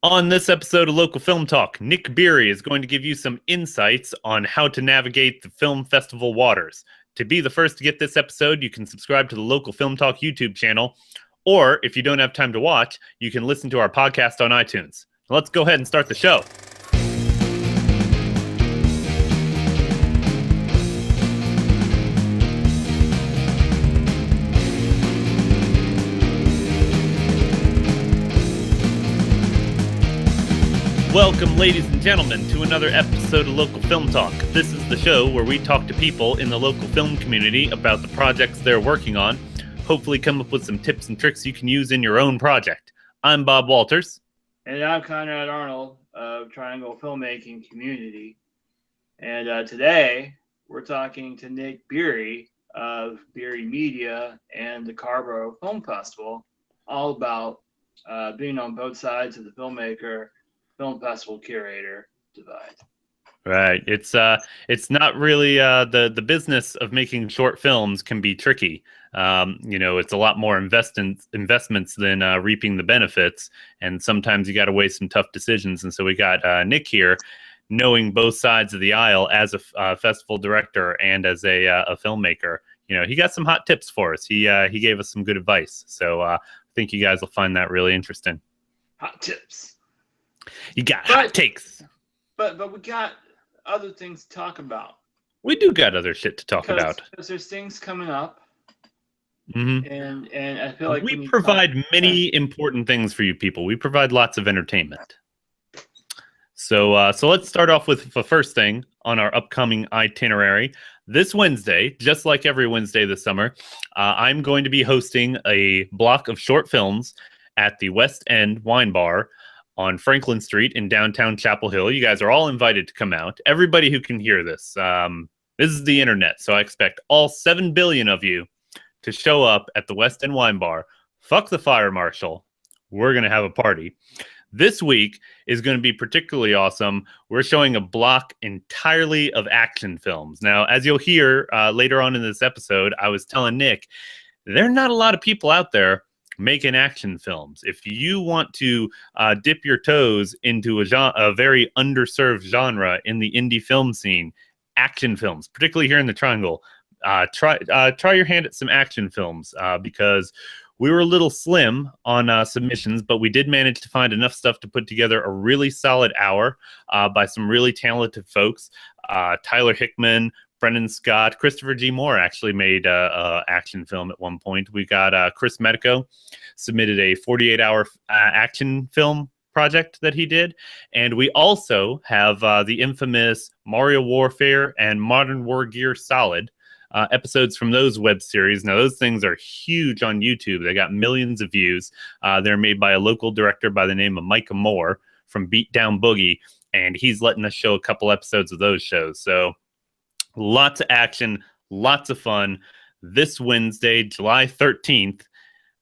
On this episode of Local Film Talk, Nic Beery is going to give you some insights on how to navigate the film festival waters. To be the first to get this episode, you can subscribe to the Local Film Talk YouTube channel, or if you don't have time to watch, you can listen to our podcast on iTunes. Let's go ahead and start the show. Welcome, ladies and gentlemen, to another episode of Local Film Talk. This is the show where we talk to people in the local film community about the projects they're working on, hopefully come up with some tips and tricks you can use in your own project. I'm Bob Walters. And I'm Conrad Arnold of Triangle Filmmaking Community. And today we're talking to Nic Beery of Beery Media and the CARRBORO Film Festival, all about being on both sides of the filmmaker film festival curator divide. Right. It's not really the business of making short films can be tricky. It's a lot more investments than reaping the benefits, and sometimes you got to weigh some tough decisions. And so we got Nic here, knowing both sides of the aisle as a festival director and as a filmmaker. He got some hot tips for us. He gave us some good advice. So I think you guys will find that really interesting. Hot tips. You got hot takes. But we got other things to talk about. We do got other shit to talk about. Because there's things coming up. Mm-hmm. And I feel like we provide many important things for you people. We provide lots of entertainment. So let's start off with the first thing on our upcoming itinerary. This Wednesday, just like every Wednesday this summer, I'm going to be hosting a block of short films at the West End Wine Bar on Franklin Street in downtown Chapel Hill. You guys are all invited to come out. Everybody who can hear this. This is the internet, so I expect all 7 billion of you to show up at the West End Wine Bar. Fuck the fire marshal. We're going to have a party. This week is going to be particularly awesome. We're showing a block entirely of action films. Now, as you'll hear later on in this episode, I was telling Nic, there are not a lot of people out there making action films. If you want to dip your toes into a very underserved genre in the indie film scene, action films, particularly here in the Triangle, try your hand at some action films because we were a little slim on submissions, but we did manage to find enough stuff to put together a really solid hour by some really talented folks. Tyler Hickman, Brendan Scott, Christopher G. Moore actually made an action film at one point. We got Chris Medico submitted a 48-hour action film project that he did. And we also have the infamous Mario Warfare and Modern War Gear Solid episodes from those web series. Now, those things are huge on YouTube. They got millions of views. They're made by a local director by the name of Micah Moore from Beat Down Boogie, and he's letting us show a couple episodes of those shows. So lots of action, lots of fun. This Wednesday, July 13th,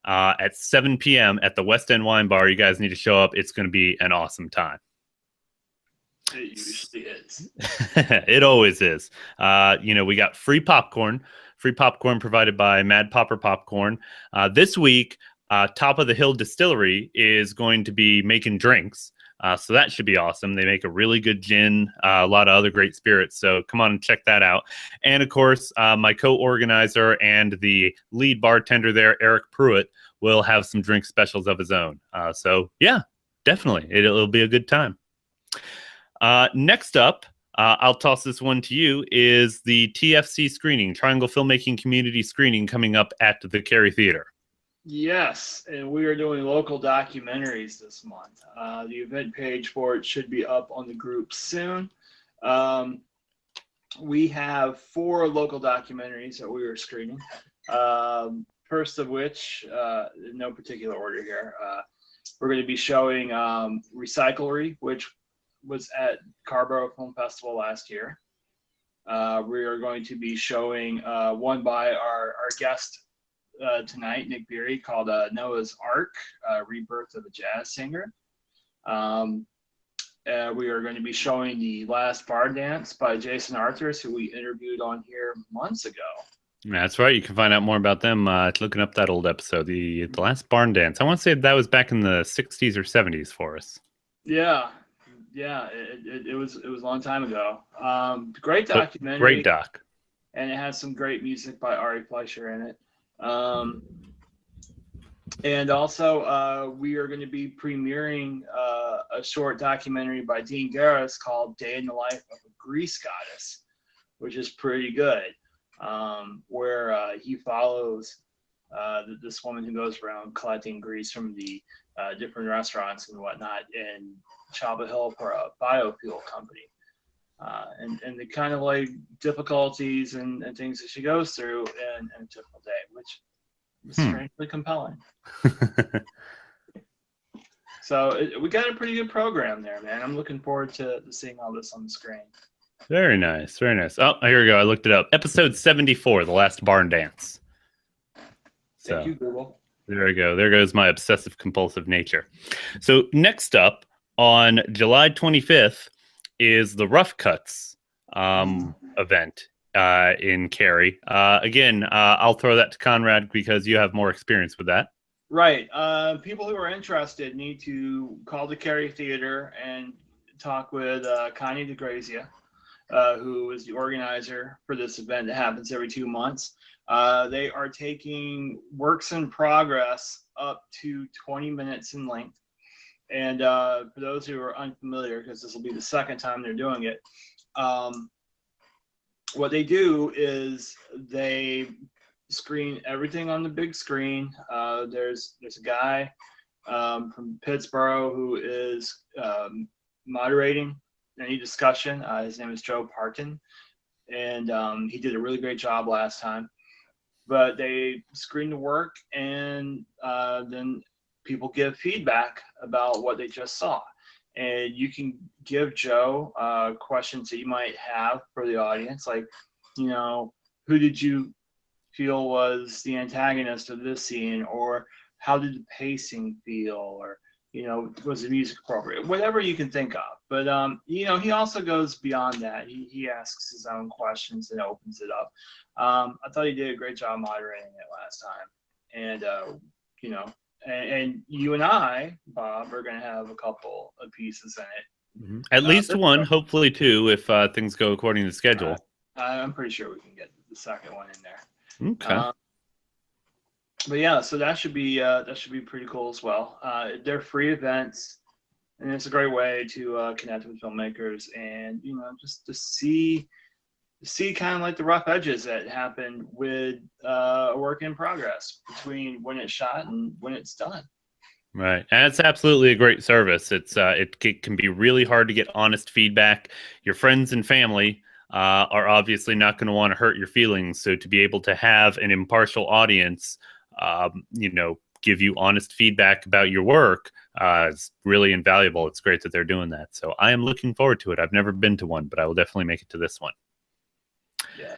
at 7 p.m. at the West End Wine Bar. You guys need to show up. It's going to be an awesome time. It usually is. It always is. We got free popcorn provided by Mad Popper Popcorn. This week, Top of the Hill Distillery is going to be making drinks. So that should be awesome. They make a really good gin, a lot of other great spirits. So come on and check that out. And of course, my co-organizer and the lead bartender there, Eric Pruitt, will have some drink specials of his own. So yeah, definitely. It'll be a good time. Next up, I'll toss this one to you, is the TFC screening, Triangle Filmmaking Community screening coming up at the Cary Theater. Yes, and we are doing local documentaries this month. The event page for it should be up on the group soon. We have 4 local documentaries that we are screening. First of which, in no particular order here, we're going to be showing Recyclery, which was at CARRBORO Film Festival last year. We are going to be showing one by our guest tonight, Nic Beery, called Noah's Ark, Rebirth of a Jazz Singer. We are going to be showing The Last Bar Dance by Jason Arthurs, who we interviewed on here months ago. That's right. You can find out more about them looking up that old episode, the Last Barn Dance. I want to say that was back in the 60s or 70s for us. Yeah, yeah. It was a long time ago. Great But documentary, great doc. and it has some great music by Ari Fleischer in it. And also, we are going to be premiering a short documentary by Dean Garris called "Day in the Life of a Grease Goddess," which is pretty good. Where he follows this woman who goes around collecting grease from the different restaurants and whatnot in Chapel Hill for a biofuel company. And the kind of like difficulties and things that she goes through in a typical day, which is strangely compelling. So we got a pretty good program there, man. I'm looking forward to seeing all this on the screen. Very nice, very nice. Oh, here we go. I looked it up. Episode 74, The Last Barn Dance. Thank you, Google. There we go. There goes my obsessive compulsive nature. So next up on July 25th is the Rough Cuts event in Cary. Again, I'll throw that to Conrad because you have more experience with that. Right. People who are interested need to call the Cary Theater and talk with Connie DeGrazia, who is the organizer for this event that happens every 2 months. They are taking works in progress up to 20 minutes in length. And for those who are unfamiliar, because this will be the second time they're doing it, what they do is they screen everything on the big screen. There's a guy from Pittsburgh who is moderating any discussion. His name is Joe Parton, and he did a really great job last time. But they screen the work, and then people give feedback about what they just saw. And you can give Joe questions that you might have for the audience, like, you know, who did you feel was the antagonist of this scene, or how did the pacing feel, or, you know, was the music appropriate? Whatever you can think of. But you know, he also goes beyond that. He asks his own questions and opens it up. I thought he did a great job moderating it last time. And you know, and you and I, Bob, are going to have a couple of pieces in it. Mm-hmm. At least one, hopefully two, if things go according to schedule. I'm pretty sure we can get the second one in there. Okay. But yeah, so that should be pretty cool as well. They're free events, and it's a great way to connect with filmmakers, and, you know, just to see kind of like the rough edges that happen with a work in progress between when it's shot and when it's done. Right. And it's absolutely a great service. It can be really hard to get honest feedback. Your friends and family are obviously not going to want to hurt your feelings. So to be able to have an impartial audience, you know, give you honest feedback about your work is really invaluable. It's great that they're doing that. So I am looking forward to it. I've never been to one, but I will definitely make it to this one. Yeah.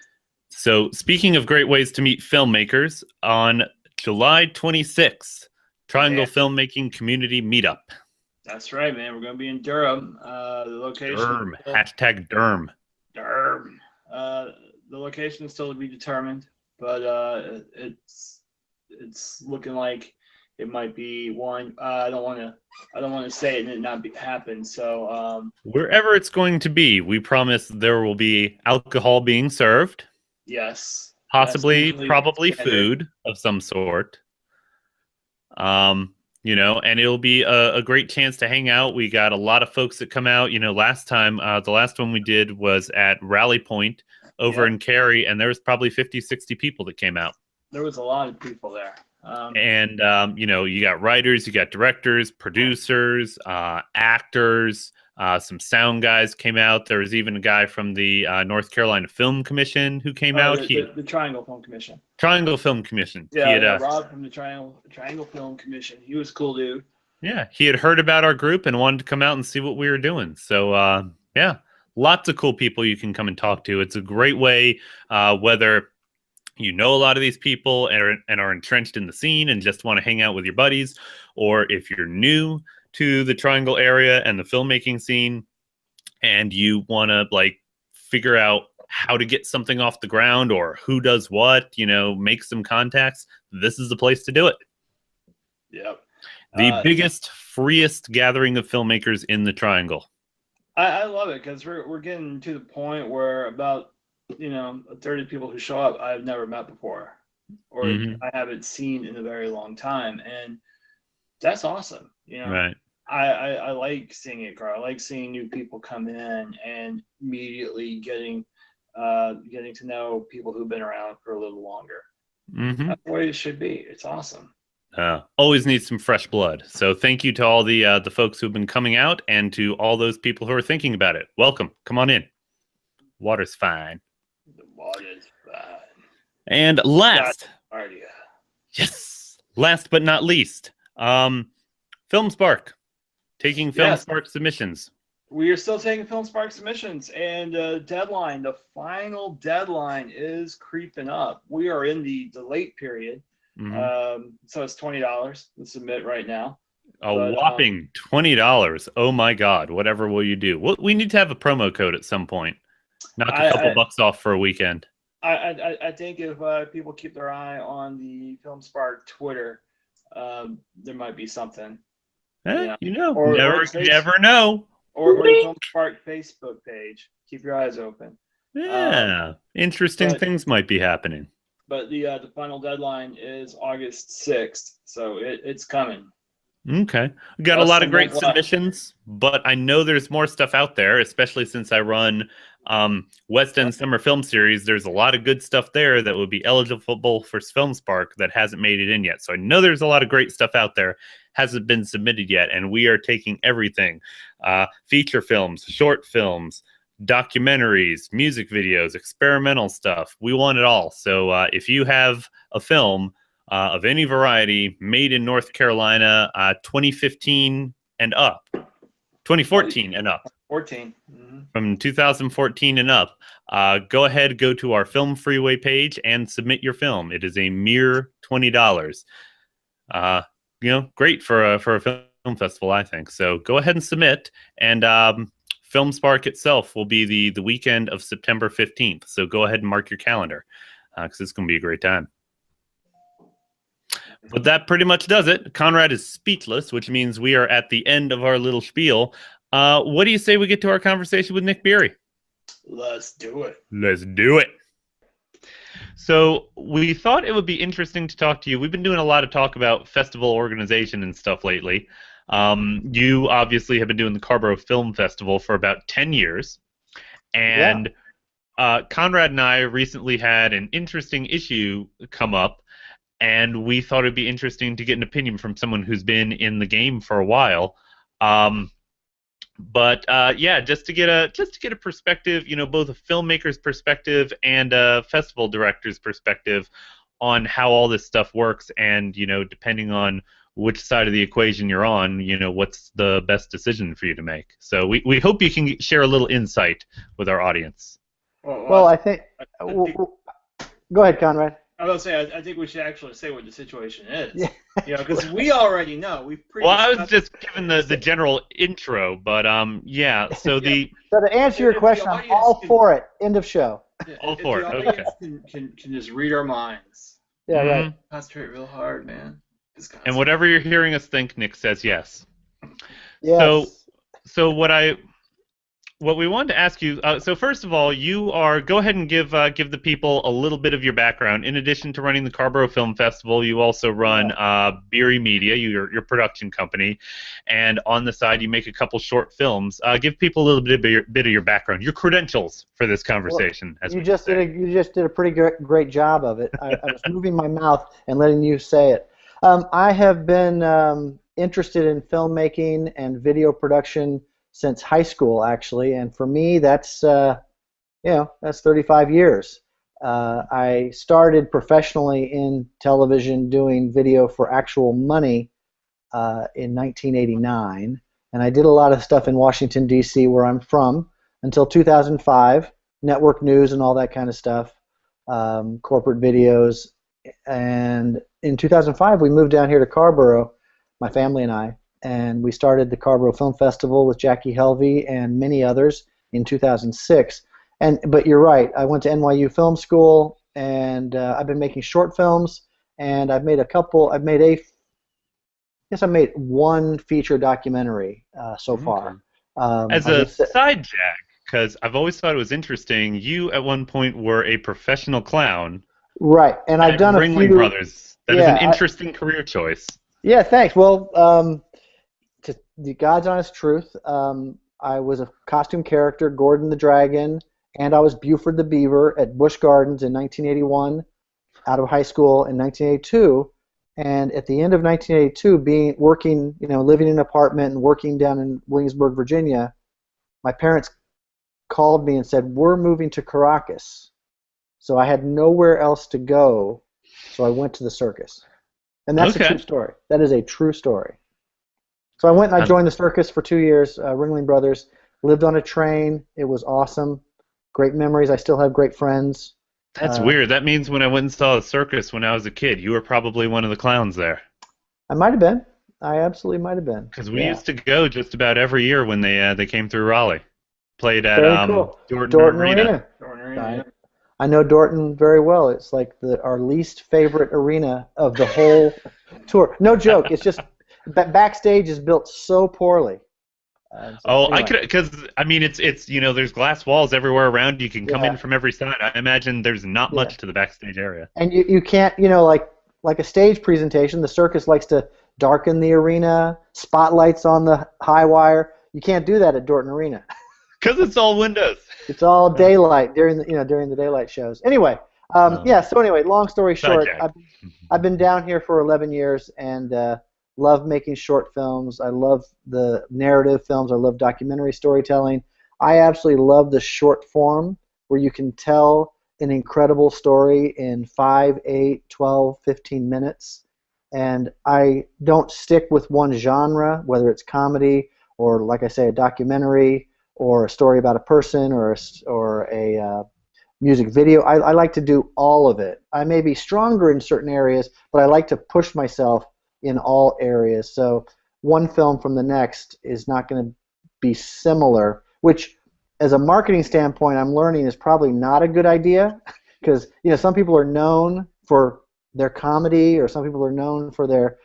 So speaking of great ways to meet filmmakers, on July 26th, Triangle Filmmaking Community Meetup. That's right, man. We're going to be in Durham. The location. Durham. Hashtag Durham. Durham. The location is still to be determined, but it's looking like it might be one. I don't want to say it and it not happen. So wherever it's going to be, we promise there will be alcohol being served. Yes. Possibly, probably food of some sort. You know, and it'll be a great chance to hang out. We got a lot of folks that come out. You know, last time, the last one we did was at Rally Point over in Cary, and there was probably 50, 60 people that came out. There was a lot of people there. You know, you got writers, you got directors, producers, actors, some sound guys came out. There was even a guy from the North Carolina Film Commission who came out. The Triangle Film Commission. Triangle Film Commission. Yeah, Rob from the Triangle Film Commission. He was a cool dude. Yeah, he had heard about our group and wanted to come out and see what we were doing. So, yeah, lots of cool people you can come and talk to. It's a great way, whether you know a lot of these people and are entrenched in the scene and just want to hang out with your buddies, or if you're new to the Triangle area and the filmmaking scene and you want to like figure out how to get something off the ground or who does what, you know, make some contacts, this is the place to do it. Yep. The biggest, freest gathering of filmmakers in the Triangle. I love it because we're getting to the point where about 30 people who show up I've never met before, or I haven't seen in a very long time, and that's awesome. Right. I like seeing it grow. I like seeing new people come in and immediately getting to know people who've been around for a little longer. That's the way it should be. It's awesome. Always need some fresh blood. So thank you to all the folks who've been coming out, and to all those people who are thinking about it. Welcome. Come on in. Water's fine. The water's fine. And last, yes, last but not least, FilmSpark, taking FilmSpark submissions. We are still taking FilmSpark submissions, and the final deadline is creeping up. We are in the late period. So it's $20 to submit right now. Whopping $20. Oh my God. Whatever will you do? We need to have a promo code at some point. Knock a couple bucks off for a weekend. I think if people keep their eye on the FilmSpark Twitter, there might be something. You never know. Or the FilmSpark Facebook page. Keep your eyes open. Yeah. Interesting things might be happening. But the final deadline is August 6th, so it's coming. Okay. We got a lot of great submissions, but I know there's more stuff out there, especially since I run West End Summer Film Series. There's a lot of good stuff there that would be eligible for FilmSpark that hasn't made it in yet. So I know there's a lot of great stuff out there, hasn't been submitted yet, and we are taking everything. Feature films, short films, documentaries, music videos, experimental stuff. We want it all. So if you have a film of any variety made in North Carolina, 2015 and up, 2014 and up, 14 from 2014 and up, go to our Film Freeway page and submit your film. It is a mere $20. Great for a film festival, I think. So go ahead and submit, and FilmSpark itself will be the weekend of September 15th. So go ahead and mark your calendar, because it's going to be a great time. But that pretty much does it. Knrad is speechless, which means we are at the end of our little spiel. What do you say we get to our conversation with Nic Beery? Let's do it. Let's do it. So we thought it would be interesting to talk to you. We've been doing a lot of talk about festival organization and stuff lately. You obviously have been doing the CARRBORO Film Festival for about 10 years. And Knrad and I recently had an interesting issue come up, and we thought it'd be interesting to get an opinion from someone who's been in the game for a while. Just to get a perspective, both a filmmaker's perspective and a festival director's perspective on how all this stuff works, and depending on which side of the equation you're on, what's the best decision for you to make. So we hope you can share a little insight with our audience. Well, I think go ahead, Knrad. I was going to say, I think we should actually say what the situation is. Because we already know. I was just giving the general intro, but So to answer your question, I'm all for it. End of show. All for it. Okay. Can just read our minds. Yeah, right. Concentrate real hard, man. And whatever you're hearing us think, Nic says yes. Yes. So what we wanted to ask you, so first of all, go ahead and give the people a little bit of your background. In addition to running the CARRBORO Film Festival, you also run Beery Media, your production company, and on the side you make a couple short films. Give people a little bit of your background, your credentials for this conversation. Well, you just did a pretty great job of it. I was moving my mouth and letting you say it. I have been interested in filmmaking and video production since high school, actually, and for me, that's 35 years. I started professionally in television doing video for actual money in 1989, and I did a lot of stuff in Washington, D.C., where I'm from, until 2005, network news and all that kind of stuff, corporate videos, and in 2005, we moved down here to CARRBORO, my family and I, and we started the CARRBORO Film Festival with Jackie Helvey and many others in 2006. But you're right, I went to NYU Film School, and I've been making short films, and I've made a Yes, I made one feature documentary so far. As a side jack, because I've always thought it was interesting, you at one point were a professional clown. Right, and I've done a Ringling few. Brothers. That is Yeah, an interesting career choice. Yeah, thanks. Well, to the God's honest truth, I was a costume character, Gordon the Dragon, and I was Buford the Beaver at Busch Gardens in 1981, out of high school in 1982. And at the end of 1982, working, living in an apartment and working down in Williamsburg, Virginia, my parents called me and said, "We're moving to Caracas." So I had nowhere else to go, so I went to the circus. And that's a true story. That is a true story. So I went and I joined the circus for 2 years, Ringling Brothers. Lived on a train. It was awesome. Great memories. I still have great friends. That's weird. That means when I went and saw the circus when I was a kid, you were probably one of the clowns there. I might have been. I absolutely might have been. Because we used to go just about every year when they came through Raleigh. Played at Dorton Arena. I know Dorton very well. It's like our least favorite arena of the whole tour. No joke. It's just backstage is built so poorly. Anyway. It's there's glass walls everywhere around. You can come in from every side. I imagine there's not much to the backstage area. And you can't, like a stage presentation, the circus likes to darken the arena, spotlights on the high wire. You can't do that at Dorton Arena. Because it's all windows. It's all daylight during the daylight shows. Anyway, So anyway, long story short, I've been down here for 11 years and love making short films. I love the narrative films. I love documentary storytelling. I absolutely love the short form where you can tell an incredible story in 5, 8, 12, 15 minutes. And I don't stick with one genre, whether it's comedy or, like I say, a documentary or a story about a person or a music video. I like to do all of it. I may be stronger in certain areas, but I like to push myself in all areas. So one film from the next is not going to be similar, which as a marketing standpoint I'm learning is probably not a good idea because some people are known for their comedy or some people are known for their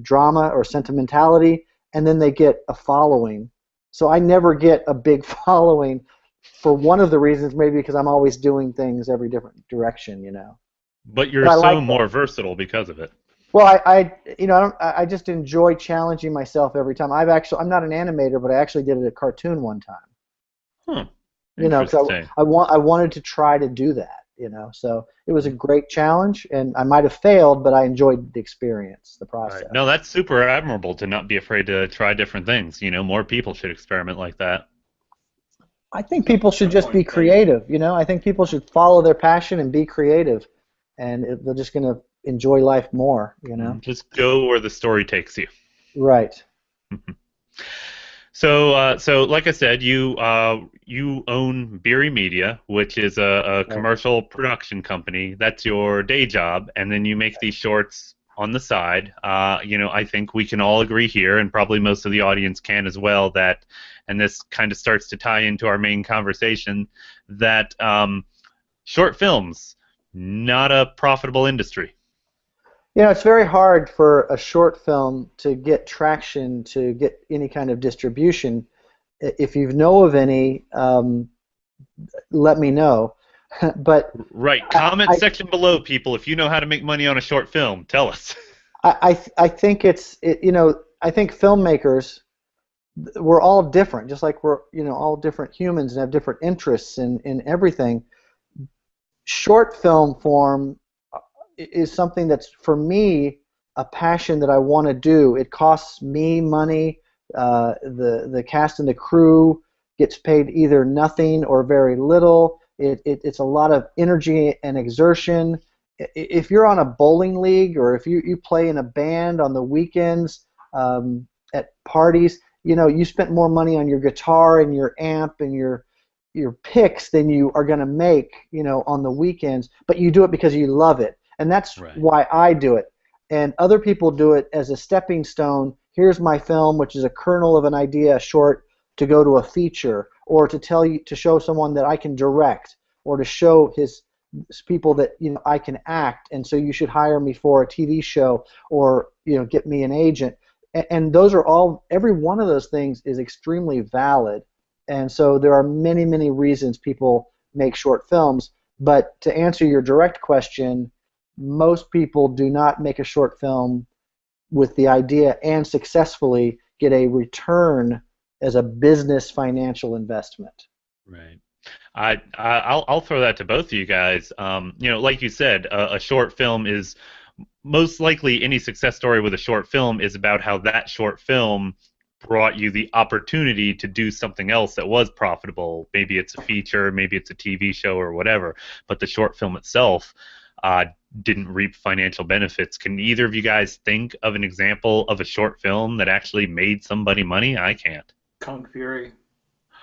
drama or sentimentality, and then they get a following. So I never get a big following for one of the reasons, maybe because I'm always doing things every different direction, But you're more versatile because of it. Well, I just enjoy challenging myself every time. I'm not an animator, but I actually did a cartoon one time. Interesting. I wanted to try to do that, So it was a great challenge, and I might have failed, but I enjoyed the experience, the process. Right. No, that's super admirable to not be afraid to try different things. More people should experiment like that. I think people should just be creative, I think people should follow their passion and be creative, and they're just going to enjoy life more, Just go where the story takes you. Right. So like I said, you own Beery Media, which is a commercial production company. That's your day job, and then you make these shorts on the side. I think we can all agree here, and probably most of the audience can as well, that, and this kind of starts to tie into our main conversation, that short films, not a profitable industry. It's very hard for a short film to get traction, to get any kind of distribution. If you know of any, let me know. But right, comment section below, people. If you know how to make money on a short film, tell us. I think I think filmmakers, we're all different, just like we're all different humans and have different interests in everything. Short film form is something that's, for me, a passion that I want to do. It costs me money. The cast and the crew gets paid either nothing or very little. It's a lot of energy and exertion. If you're on a bowling league or if you play in a band on the weekends at parties, you spent more money on your guitar and your amp and your picks than you are going to make on the weekends, but you do it because you love it. And that's why I do it. And other people do it as a stepping stone. Here's my film, which is a kernel of an idea, a short, to go to a feature, or to show someone that I can direct, or to show his people that I can act, and so you should hire me for a TV show, or get me an agent. and those are all, every one of those things is extremely valid. And so there are many, many reasons people make short films. But to answer your direct question, most people do not make a short film with the idea and successfully get a return as a business financial investment. Right. I'll throw that to both of you guys. You know, like you said, a short film is most likely, any success story with a short film is about how that short film brought you the opportunity to do something else that was profitable. Maybe it's a feature, maybe it's a TV show or whatever, but the short film itself didn't reap financial benefits. Can either of you guys think of an example of a short film that actually made somebody money? I can't. Kung Fury,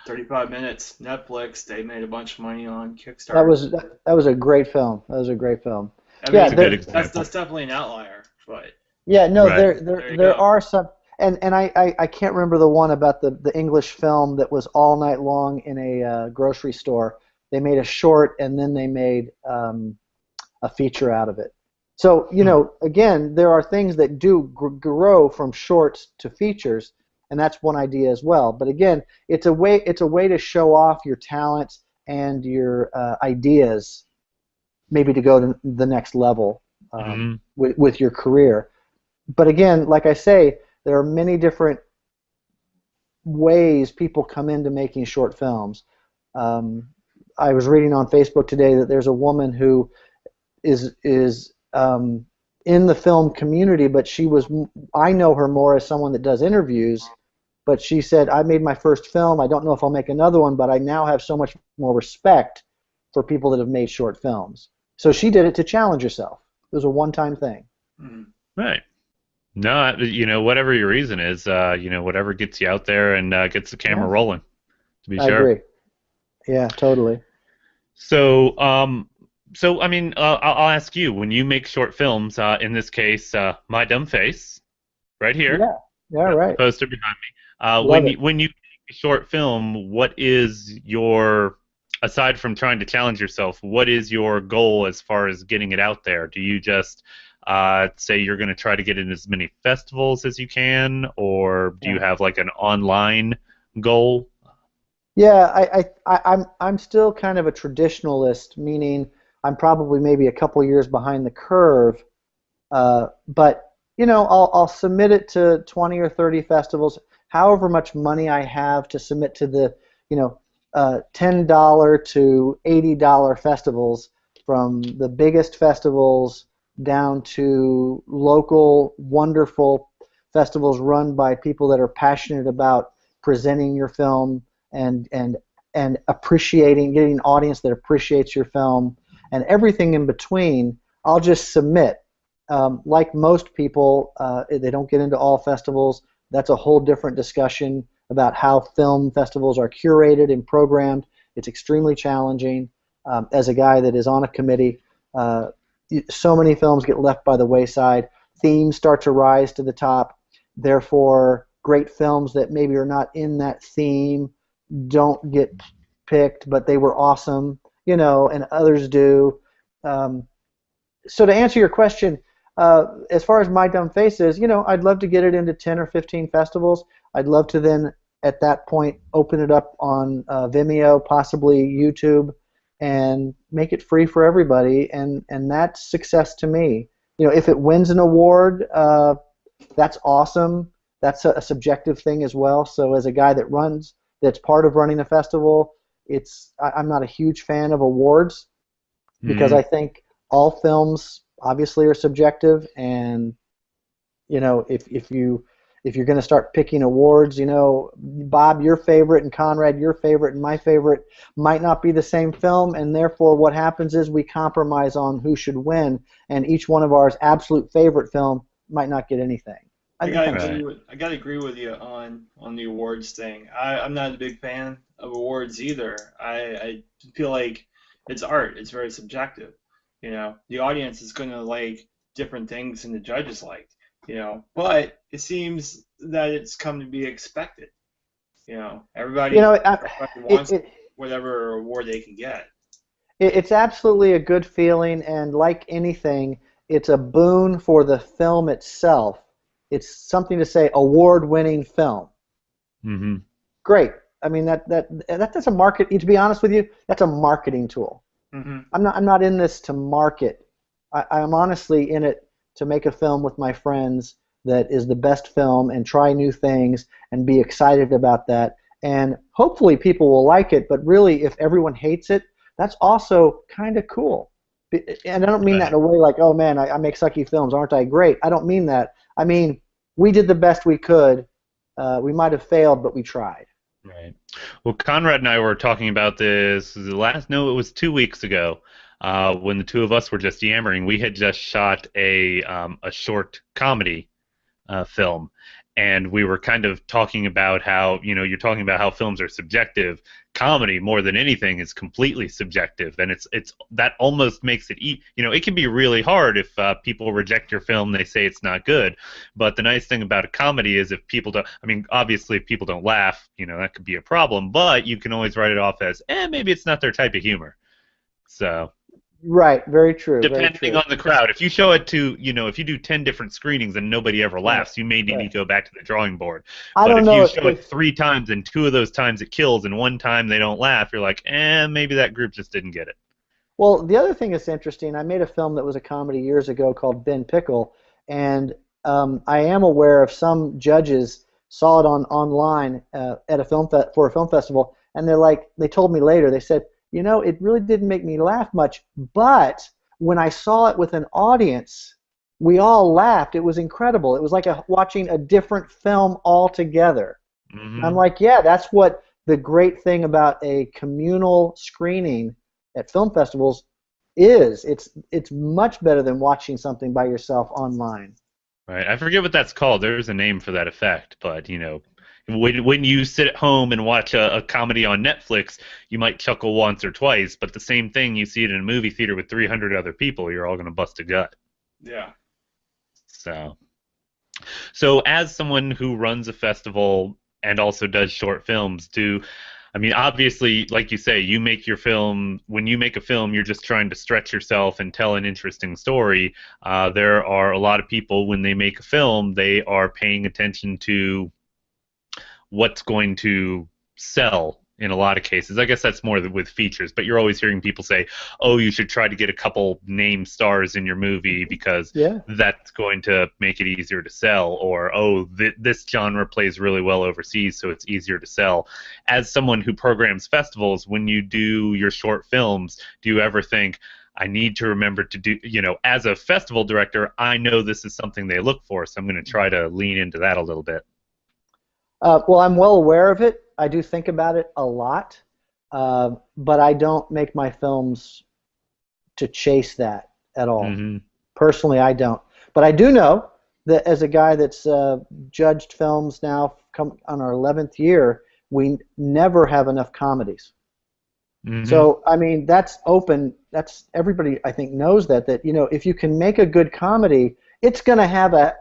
35 minutes, Netflix. They made a bunch of money on Kickstarter. That was a great film. That was a great film. I mean, Yeah, That's a good example. that's definitely an outlier, but Yeah, no, Right. there are some, and I can't remember the one about the English film that was all night long in a grocery store. They made a short and then they made a feature out of it. So, you know, again, there are things that do grow from shorts to features, and that's one idea as well. But again, it's a way to show off your talents and your ideas, maybe to go to the next level with your career. But again, like I say, there are many different ways people come into making short films. I was reading on Facebook today that there's a woman who is in the film community, but I know her more as someone that does interviews. But she said, I made my first film. I don't know if I'll make another one, but I now have so much more respect for people that have made short films. So she did it to challenge herself. It was a one-time thing. Right. No, you know, whatever your reason is, you know, whatever gets you out there and gets the camera rolling, to be I sure. agree. Yeah, totally. So, I mean, I'll ask you, when you make short films, in this case, My Dumb Face, right here. Yeah, right. Poster behind me. Love it. When you make a short film, what is your, aside from trying to challenge yourself, what is your goal as far as getting it out there? Do you just say you're going to try to get in as many festivals as you can, or do you have like an online goal? Yeah, I'm still kind of a traditionalist, meaning I'm probably maybe a couple years behind the curve. But you know, I'll submit it to 20 or 30 festivals, however much money I have to submit to the, you know, $10 to $80 festivals, from the biggest festivals down to local wonderful festivals run by people that are passionate about presenting your film and appreciating, getting an audience that appreciates your film, and everything in between. I'll just submit. Like most people, they don't get into all festivals. That's a whole different discussion about how film festivals are curated and programmed. It's extremely challenging. As a guy that is on a committee, so many films get left by the wayside. Themes start to rise to the top. Therefore, great films that maybe are not in that theme don't get picked, but they were awesome, you know, and others do. So to answer your question, as far as My Dumb Face is, you know, I'd love to get it into 10 or 15 festivals. I'd love to then, at that point, open it up on Vimeo, possibly YouTube, and make it free for everybody, and that's success to me. You know, if it wins an award, that's awesome. That's a subjective thing as well. So as a guy that's part of running a festival, I'm not a huge fan of awards, because I think all films obviously are subjective, and you know, if you're going to start picking awards, you know, Bob, your favorite, and Knrad, your favorite, and my favorite might not be the same film, and therefore what happens is we compromise on who should win, and each one of ours absolute favorite film might not get anything. I gotta agree with you on the awards thing. I'm not a big fan of awards either. I feel like it's art. It's very subjective. You know, the audience is gonna like different things than the judges like. You know, but it seems that it's come to be expected. You know, everybody wants whatever award they can get. It's absolutely a good feeling, and like anything, it's a boon for the film itself. it's something to say award-winning film. Mm-hmm. Great. I mean that's a market. To be honest with you, that's a marketing tool. Mm-hmm. I'm not in this to market. I'm honestly in it to make a film with my friends that is the best film and try new things and be excited about that. And hopefully people will like it, but really if everyone hates it, that's also kind of cool. And I don't mean that in a way like, oh man, I make sucky films, aren't I great? I don't mean that. I mean, we did the best we could. We might have failed, but we tried. Right. Well, Conrad and I were talking about this it was 2 weeks ago, when the two of us were just yammering. We had just shot a short comedy film, and we were kind of talking about how, you're talking about how films are subjective. Comedy, more than anything, is completely subjective, and it's that almost makes it it can be really hard if people reject your film, they say it's not good. But the nice thing about a comedy is if people don't, obviously if people don't laugh, that could be a problem, but you can always write it off as maybe it's not their type of humor. So right, very true. Depending on the crowd. If you show it to, if you do 10 different screenings and nobody ever laughs, you may need to go back to the drawing board. But if you show it 3 times and 2 of those times it kills and 1 time they don't laugh, you're like, maybe that group just didn't get it. Well, the other thing that's interesting, I made a film that was a comedy years ago called Ben Pickle, and I am aware of some judges saw it online at a for a film festival, and they told me later, they said, it really didn't make me laugh much, but when I saw it with an audience, we all laughed. It was incredible. It was like watching a different film altogether. Mm-hmm. I'm like, yeah, that's what the great thing about a communal screening at film festivals is. It's much better than watching something by yourself online. Right. I forget what that's called. There's a name for that effect, but, when you sit at home and watch a comedy on Netflix, you might chuckle once or twice, but the same thing, you see it in a movie theater with 300 other people, you're all going to bust a gut. Yeah. So as someone who runs a festival and also does short films, obviously, like you say, you make your film. When you make a film, you're just trying to stretch yourself and tell an interesting story. There are a lot of people, when they make a film, they are paying attention to what's going to sell in a lot of cases. I guess that's more with features, but you're always hearing people say, oh, you should try to get a couple name stars in your movie because that's going to make it easier to sell, or, oh, this genre plays really well overseas, so it's easier to sell. As someone who programs festivals, when you do your short films, do you ever think, I need to remember to do, as a festival director, I know this is something they look for, so I'm going to try to lean into that a little bit? Well, I'm well aware of it. I do think about it a lot, but I don't make my films to chase that at all. Mm-hmm. Personally, I don't. But I do know that as a guy that's judged films now on our 11th year, we never have enough comedies. Mm-hmm. So, that's open. That's everybody, I think, knows that if you can make a good comedy, it's going to have a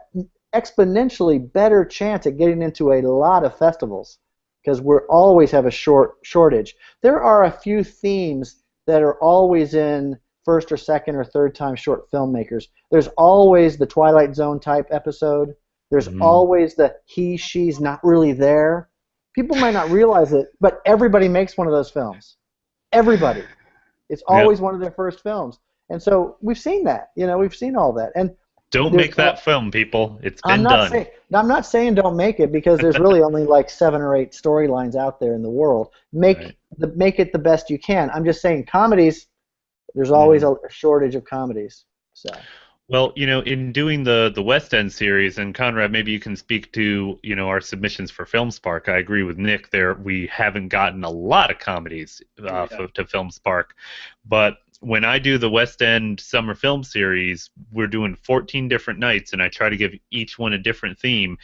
exponentially better chance at getting into a lot of festivals because we always have a shortage. There are a few themes that are always in first or second or third time short filmmakers. There's always the Twilight Zone type episode. There's always the she's not really there. People might not realize it, but everybody makes one of those films. Everybody. It's always one of their first films. And so we've seen that. We've seen all that. And don't make that film, people. It's been done. I'm not saying don't make it because there's really only like 7 or 8 storylines out there in the world. Make it the best you can. I'm just saying comedies, there's always a shortage of comedies. So. Well, in doing the West End series, and Conrad, maybe you can speak to, our submissions for FilmSpark. I agree with Nick there. We haven't gotten a lot of comedies to FilmSpark, but when I do the West End Summer Film Series, we're doing 14 different nights, and I try to give each one a different theme.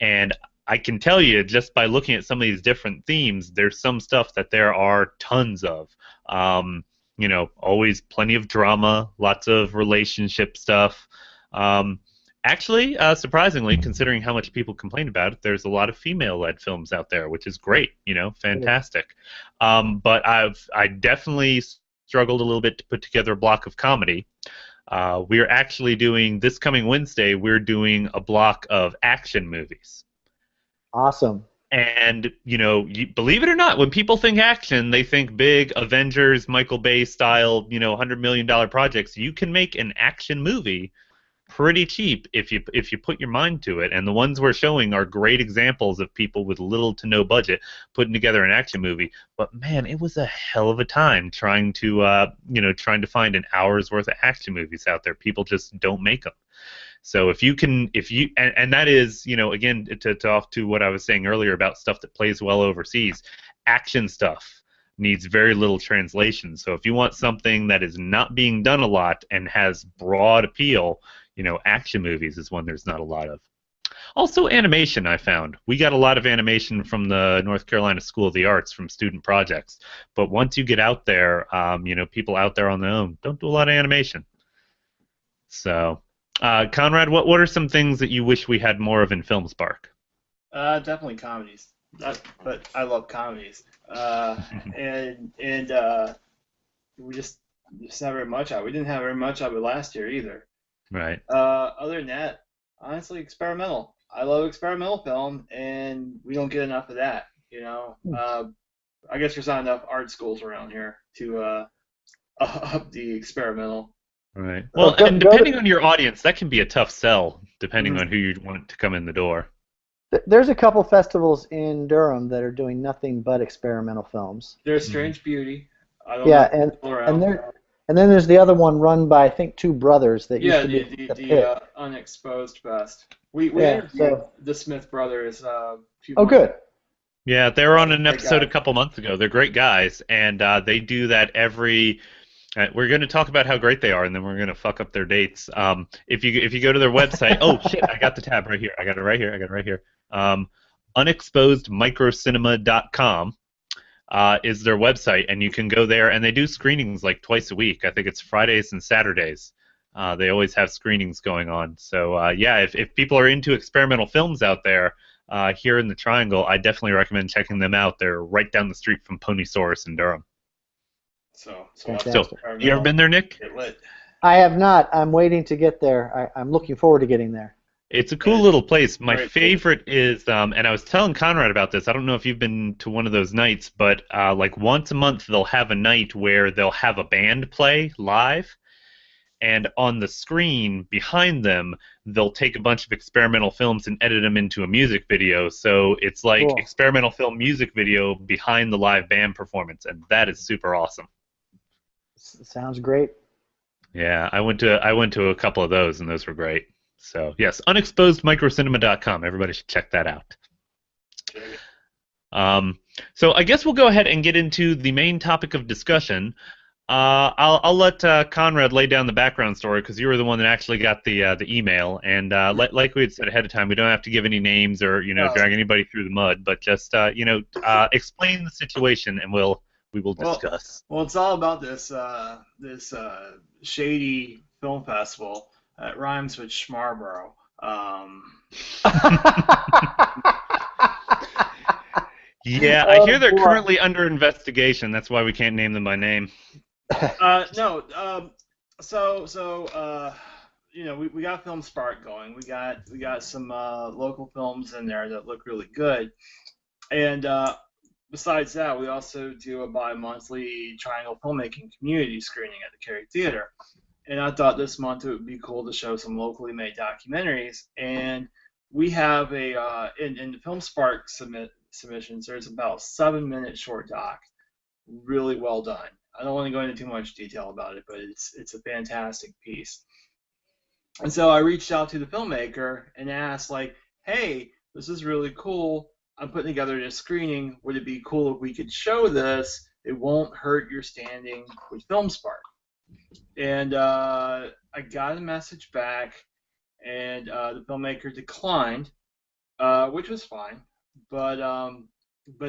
And I can tell you, just by looking at some of these different themes, there's some stuff that there are tons of. Always plenty of drama, lots of relationship stuff. Actually, surprisingly, considering how much people complain about it, there's a lot of female-led films out there, which is great, fantastic. But I definitely struggled a little bit to put together a block of comedy. We're actually doing, this coming Wednesday, we're doing a block of action movies. Awesome. And, believe it or not, when people think action, they think big Avengers, Michael Bay style, $100 million projects. You can make an action movie pretty cheap if you put your mind to it. And the ones we're showing are great examples of people with little to no budget putting together an action movie. But man, it was a hell of a time trying to find an hour's worth of action movies out there. People just don't make them. So and that is, again, to off to what I was saying earlier about stuff that plays well overseas, action stuff needs very little translation. So if you want something that is not being done a lot and has broad appeal, action movies is one there's not a lot of. Also, animation, I found. We got a lot of animation from the North Carolina School of the Arts from student projects. But once you get out there, people out there on their own don't do a lot of animation. So, Conrad, what are some things that you wish we had more of in FilmSpark? Definitely comedies. But I love comedies. And we just not very much of it. We didn't have very much of it last year either. Right. Other than that, honestly, experimental. I love experimental film, and we don't get enough of that. I guess there's not enough art schools around here to up the experimental. Right. Well, and depending on your audience, that can be a tough sell, depending on who you want to come in the door. There's a couple festivals in Durham that are doing nothing but experimental films. There's Strange Beauty. And then there's the other one run by, I think, two brothers that used to be the Unexposed Fest. We interviewed the Smith brothers a few months good. Yeah, they were on an episode a couple months ago. They're great guys, and they do that every. We're going to talk about how great they are, and then we're going to fuck up their dates. If you go to their website, oh shit, I got the tab right here. I got it right here. Unexposedmicrocinema.com. Is their website, and you can go there, and they do screenings like twice a week. I think it's Fridays and Saturdays. They always have screenings going on. So if people are into experimental films out there here in the Triangle, I definitely recommend checking them out. They're right down the street from Ponysaurus in Durham. So you ever been there, Nick? I have not. I'm waiting to get there. I'm looking forward to getting there. It's a cool little place. My favorite is, and I was telling Conrad about this, I don't know if you've been to one of those nights, but like once a month they'll have a night where they'll have a band play live, and on the screen behind them, they'll take a bunch of experimental films and edit them into a music video. So it's like experimental film music video behind the live band performance, and that is super awesome. Sounds great. Yeah, I went to a couple of those, and those were great. So, yes, unexposedmicrocinema.com. Everybody should check that out. So I guess we'll go ahead and get into the main topic of discussion. I'll let Conrad lay down the background story because you were the one that actually got the email. And like we had said ahead of time, we don't have to give any names or drag anybody through the mud, but just explain the situation, and we will discuss. Well, it's all about this shady film festival. It rhymes with CARRBORO. Yeah, I hear they're currently under investigation. That's why we can't name them by name. No. We got FilmSpark going. We got some local films in there that look really good, and besides that, we also do a bi-monthly Triangle filmmaking community screening at the Cary Theater. And I thought this month it would be cool to show some locally made documentaries. And we have in the FilmSpark submissions, there's about 7-minute short doc, really well done. I don't want to go into too much detail about it, but it's a fantastic piece. And so I reached out to the filmmaker and asked, like, hey, this is really cool. I'm putting together this screening. Would it be cool if we could show this? It won't hurt your standing with FilmSpark. And I got a message back, and the filmmaker declined, which was fine. But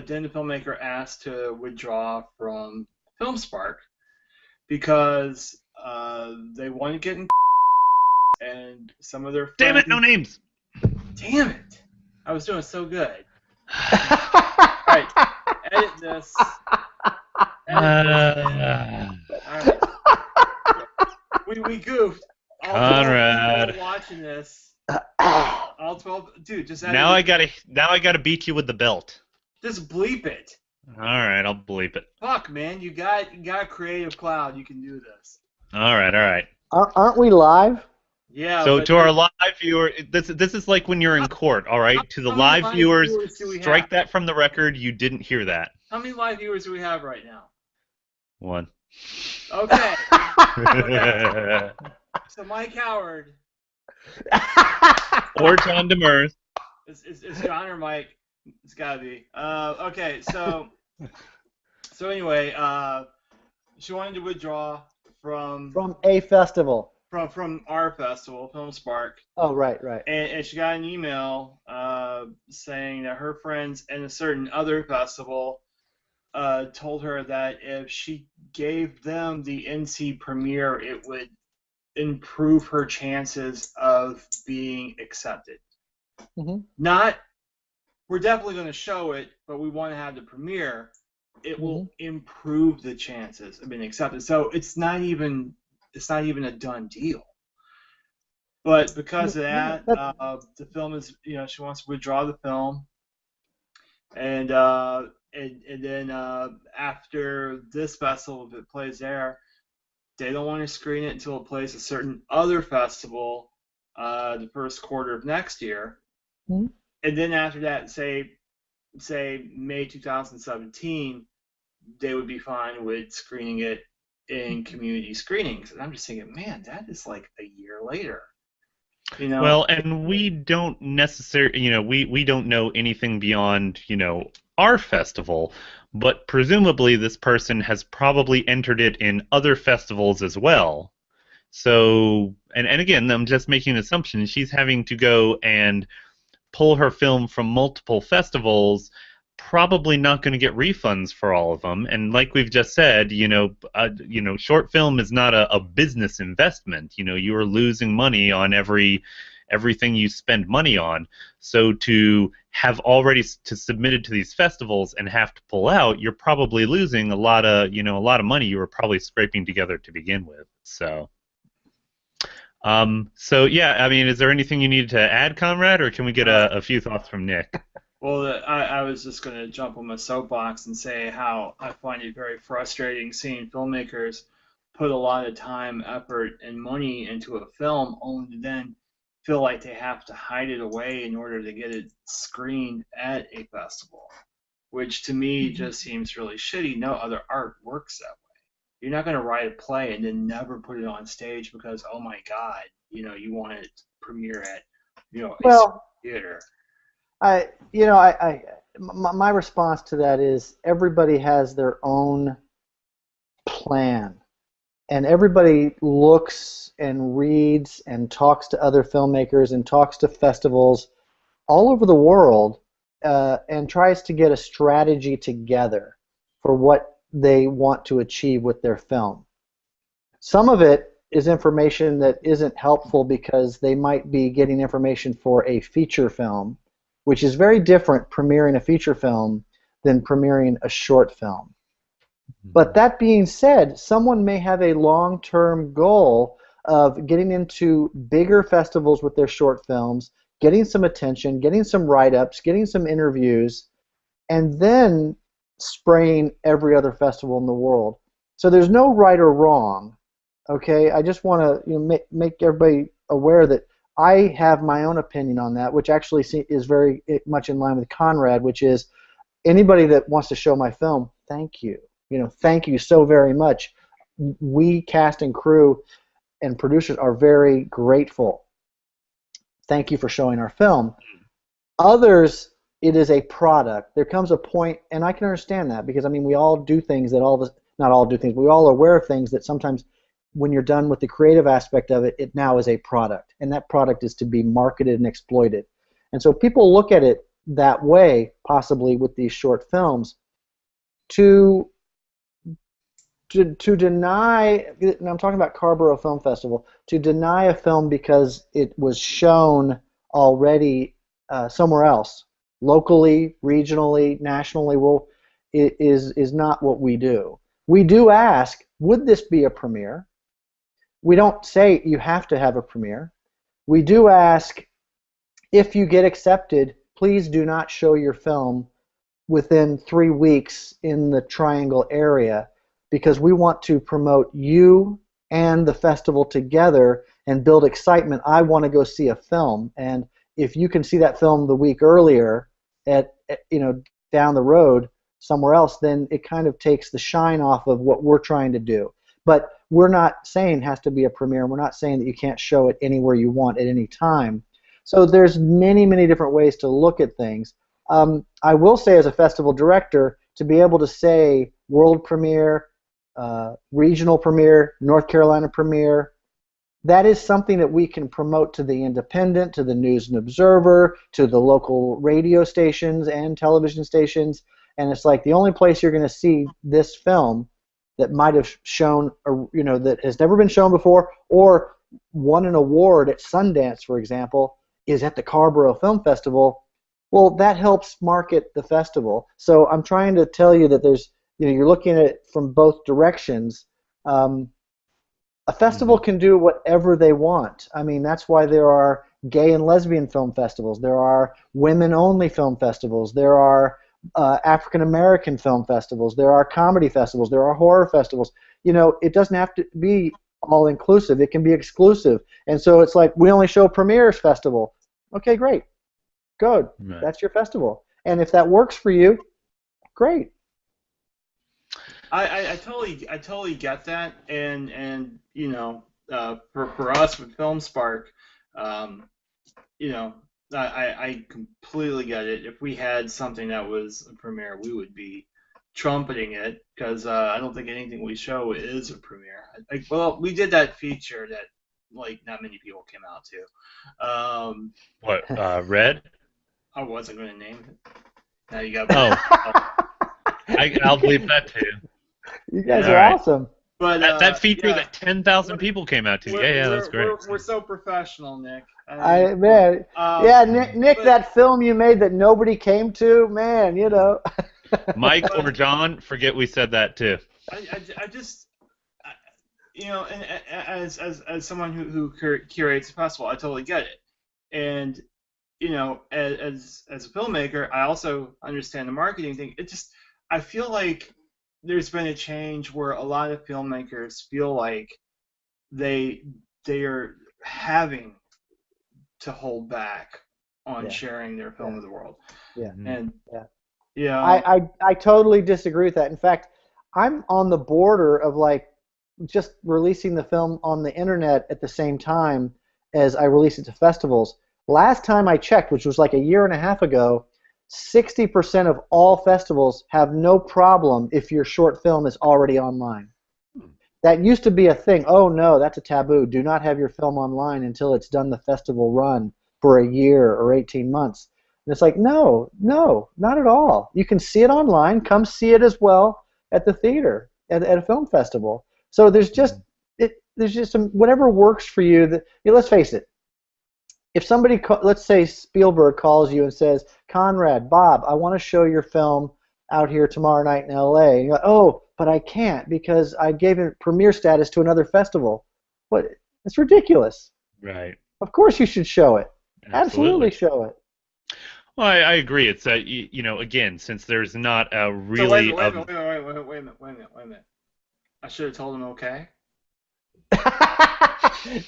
then the filmmaker asked to withdraw from FilmSpark because they want to get in and some of their friends... Damn it, no names! Damn it! I was doing so good. Alright, edit this. Alright. We goofed. all 12 Conrad. people watching this. All 12, dude. Just Now I gotta beat you with the belt. just bleep it. All right, I'll bleep it. Fuck, man, you got a creative cloud. You can do this. All right. Aren't we live? Yeah. So but to our live viewer, this is like when you're in court. All right, to the how many live viewers, do we strike have? that from the record. You didn't hear that. How many live viewers do we have right now? One. Okay. So Mike Howard. Or John Demers. It's John or Mike. It's gotta be. Okay, so anyway, she wanted to withdraw from a festival. From our festival, Film Spark. Oh, right. And she got an email saying that her friends in a certain other festival told her that if she gave them the NC premiere, it would improve her chances of being accepted. Mm-hmm. We're definitely going to show it, but we want to have the premiere. It will improve the chances of being accepted. So it's not even a done deal. But because of that, the film is, she wants to withdraw the film, and then after this festival, if it plays there, they don't want to screen it until it plays a certain other festival, the first quarter of next year, and then after that, say May 2017, they would be fine with screening it in community screenings. And I'm just thinking, man, that is like a year later. Well, and we don't necessarily, we don't know anything beyond, our festival, but presumably this person has probably entered it in other festivals as well. So, and again, I'm just making an assumption. She's having to go and pull her film from multiple festivals, probably not going to get refunds for all of them. And like we've just said, short film is not a business investment. You are losing money on everything you spend money on. So to have already submitted to these festivals and have to pull out, you're probably losing a lot of money you were probably scraping together to begin with. So yeah, I mean, is there anything you needed to add, Conrad, or can we get a few thoughts from Nick? Well, I was just going to jump on my soapbox and say how I find it very frustrating seeing filmmakers put a lot of time, effort, and money into a film only to then feel like they have to hide it away in order to get it screened at a festival, which to me just seems really shitty. No other art works that way. You're not going to write a play and then never put it on stage because, oh my God, you want it to premiere at, a theater. My response to that is everybody has their own plan, and everybody looks and reads and talks to other filmmakers and talks to festivals all over the world and tries to get a strategy together for what they want to achieve with their film. Some of it is information that isn't helpful because they might be getting information for a feature film, which is very different premiering a feature film than premiering a short film. But that being said, someone may have a long-term goal of getting into bigger festivals with their short films, getting some attention, getting some write-ups, getting some interviews, and then spraying every other festival in the world. So there's no right or wrong. Okay, I just want to make everybody aware that I have my own opinion on that, which actually is very much in line with Conrad, which is anybody that wants to show my film, thank you. Thank you so very much. We, cast and crew and producers, are very grateful. Thank you for showing our film. Others, it is a product. There comes a point, and I can understand that because, we all do things that all of us, not all do things, but we all are aware of things that sometimes when you're done with the creative aspect of it, it now is a product, and that product is to be marketed and exploited. And so people look at it that way, possibly with these short films, to deny, and I'm talking about CARRBORO Film Festival, to deny a film because it was shown already somewhere else, locally, regionally, nationally, is not what we do. We do ask, would this be a premiere? we don't say you have to have a premiere. We do ask, if you get accepted, please do not show your film within 3 weeks in the Triangle area, because we want to promote you and the festival together and build excitement. I want to go see a film, and if you can see that film the week earlier at down the road somewhere else, then it kind of takes the shine off of what we're trying to do. But we're not saying it has to be a premiere. We're not saying that you can't show it anywhere you want at any time. So there's many, many different ways to look at things. I will say, as a festival director, to be able to say world premiere, regional premiere, North Carolina premiere, that is something that we can promote to the Independent, to the News and Observer, to the local radio stations and television stations. And it's like the only place you're going to see this film that might have shown, that has never been shown before or won an award at Sundance, for example, is at the CARRBORO Film Festival. Well, that helps market the festival. So I'm trying to tell you that there's, you're looking at it from both directions. A festival can do whatever they want. I mean, that's why there are gay and lesbian film festivals. There are women-only film festivals. There are African-American film festivals. There are comedy festivals. There are horror festivals. It doesn't have to be all-inclusive. It can be exclusive. And so it's like, we only show premieres festival. Okay, great. Good. Right. That's your festival. And if that works for you, great. I totally get that, and for us with FilmSpark, I completely get it. If we had something that was a premiere, we would be trumpeting it, because I don't think anything we show is a premiere. Well, we did that feature that not many people came out to. What, Red? I wasn't going to name it. Now you got. I'll believe that too. You guys are awesome. But that feature that 10,000 people came out to. Yeah, that's great. We're so professional, Nick. Nick, that film you made that nobody came to, man, Mike or John, forget we said that too. I just, and as someone who curates a festival, I totally get it. And as a filmmaker, I also understand the marketing thing. I feel like there's been a change where a lot of filmmakers feel like they are having to hold back on sharing their film with the world. Yeah. And I totally disagree with that. In fact, I'm on the border of just releasing the film on the internet at the same time as I release it to festivals. Last time I checked, which was like a year and a half ago, 60% of all festivals have no problem if your short film is already online. That used to be a thing. Oh no, that's a taboo. Do not have your film online until it's done the festival run for a year or 18 months. And it's like, no, not at all. You can see it online. Come see it as well at the theater, at a film festival. So there's just whatever works for you. Let's face it. If somebody, let's say Spielberg, calls you and says, Knrad, Bob, I want to show your film out here tomorrow night in LA. And you're like, oh, but I can't because I gave it premiere status to another festival. What? It's ridiculous. Right. Of course you should show it. Absolutely show it. Well, I agree. It's again, since there's not a really. So wait a minute. I should have told him okay.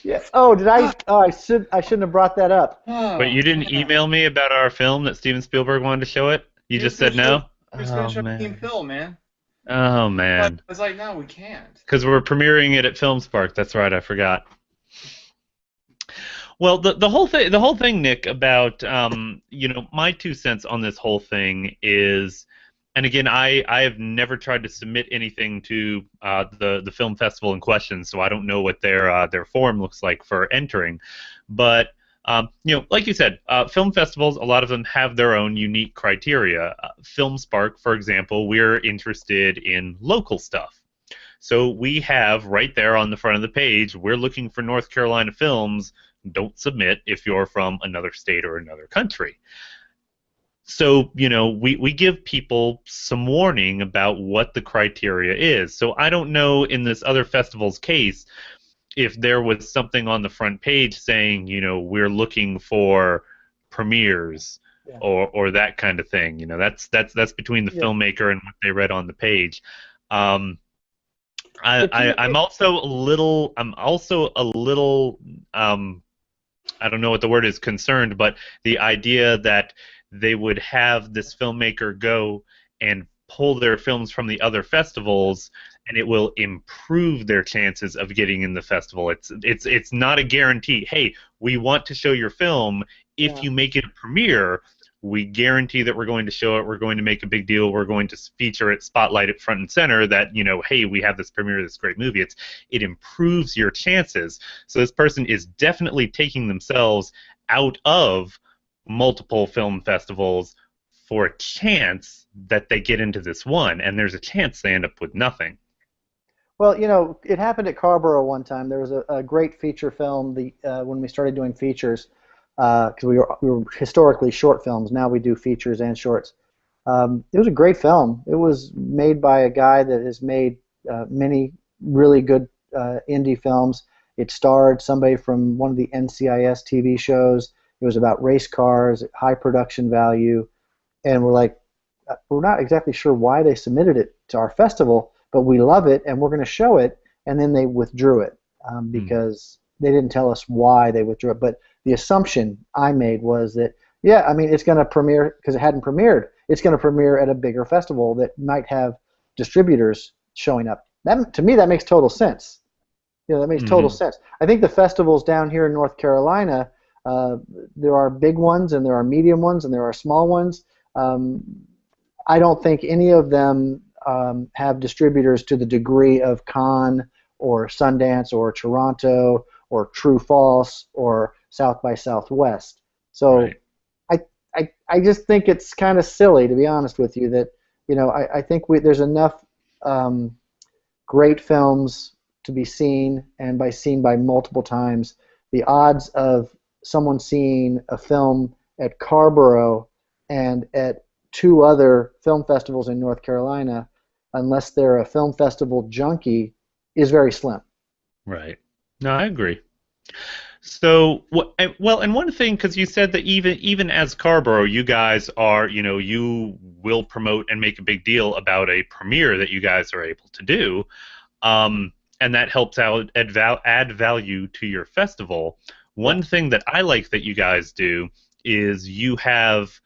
Yes. Oh, did I? Oh, I shouldn't have brought that up. But you didn't email me about our film that Steven Spielberg wanted to show it. You just said no. We're just gonna show Team Phil, man. Oh man. I was like, no, we can't. Because we're premiering it at FilmSpark. That's right. I forgot. Well, the whole thing, Nick, about my 2 cents on this whole thing is. And again, I have never tried to submit anything to the film festival in question, so I don't know what their form looks like for entering. But like you said, film festivals, a lot of them have their own unique criteria. FilmSpark, for example, we're interested in local stuff. So we have right there on the front of the page, we're looking for North Carolina films. Don't submit if you're from another state or another country. So, we give people some warning about what the criteria is. So I don't know in this other festival's case if there was something on the front page saying, we're looking for premieres or that kind of thing. That's between the filmmaker and what they read on the page. I'm also a little I don't know what the word is, concerned, but the idea that they would have this filmmaker go and pull their films from the other festivals, and it will improve their chances of getting in the festival. It's not a guarantee. Hey, we want to show your film. If you make it a premiere, we guarantee that we're going to show it. We're going to make a big deal. We're going to feature it, spotlight it front and center. That hey, we have this premiere of this great movie. It improves your chances. So this person is definitely taking themselves out of multiple film festivals for a chance that they get into this one, and there's a chance they end up with nothing. Well, it happened at CARRBORO one time. There was a great feature film when we started doing features, because we were historically short films. Now we do features and shorts. It was a great film. It was made by a guy that has made many really good indie films. It starred somebody from one of the NCIS TV shows. It was about race cars, high production value, and we're not exactly sure why they submitted it to our festival, but we love it and we're going to show it. And then they withdrew it because they didn't tell us why they withdrew it. But the assumption I made was that, it's going to premiere, because it hadn't premiered, it's going to premiere at a bigger festival that might have distributors showing up. To me, that makes total sense. That makes total sense. I think the festivals down here in North Carolina, there are big ones and there are medium ones and there are small ones. I don't think any of them have distributors to the degree of Cannes or Sundance or Toronto or True False or South by Southwest. So I just think it's kind of silly, to be honest with you, that I think there's enough great films to be seen and seen by multiple times. The odds of someone seeing a film at CARRBORO and at 2 other film festivals in North Carolina, unless they're a film festival junkie, is very slim. Right. No, I agree. So, and one thing, because you said that even as CARRBORO, you guys are, you will promote and make a big deal about a premiere that you guys are able to do, and that helps out add value to your festival. One thing that I like that you guys do is you have,